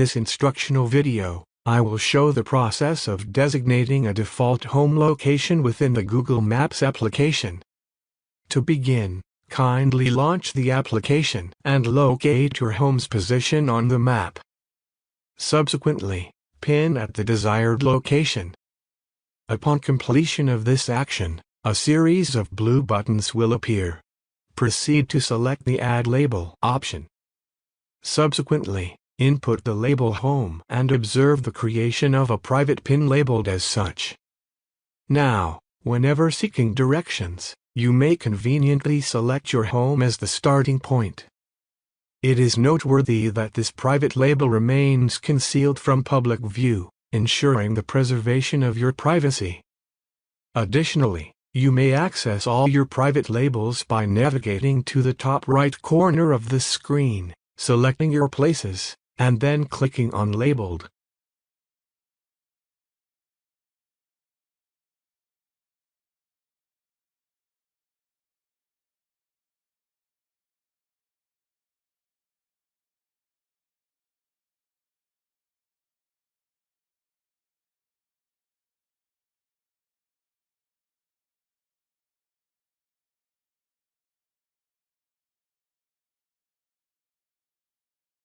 this instructional video, I will show the process of designating a default home location within the Google Maps application. To begin, kindly launch the application and locate your home's position on the map. Subsequently, pin at the desired location. Upon completion of this action, a series of blue buttons will appear. Proceed to select the Add Label option. Subsequently, input the label Home and observe the creation of a private pin labeled as such. Now, whenever seeking directions, you may conveniently select your home as the starting point. It is noteworthy that this private label remains concealed from public view, ensuring the preservation of your privacy. Additionally, you may access all your private labels by navigating to the top right corner of the screen, selecting your places, and then clicking on Labeled.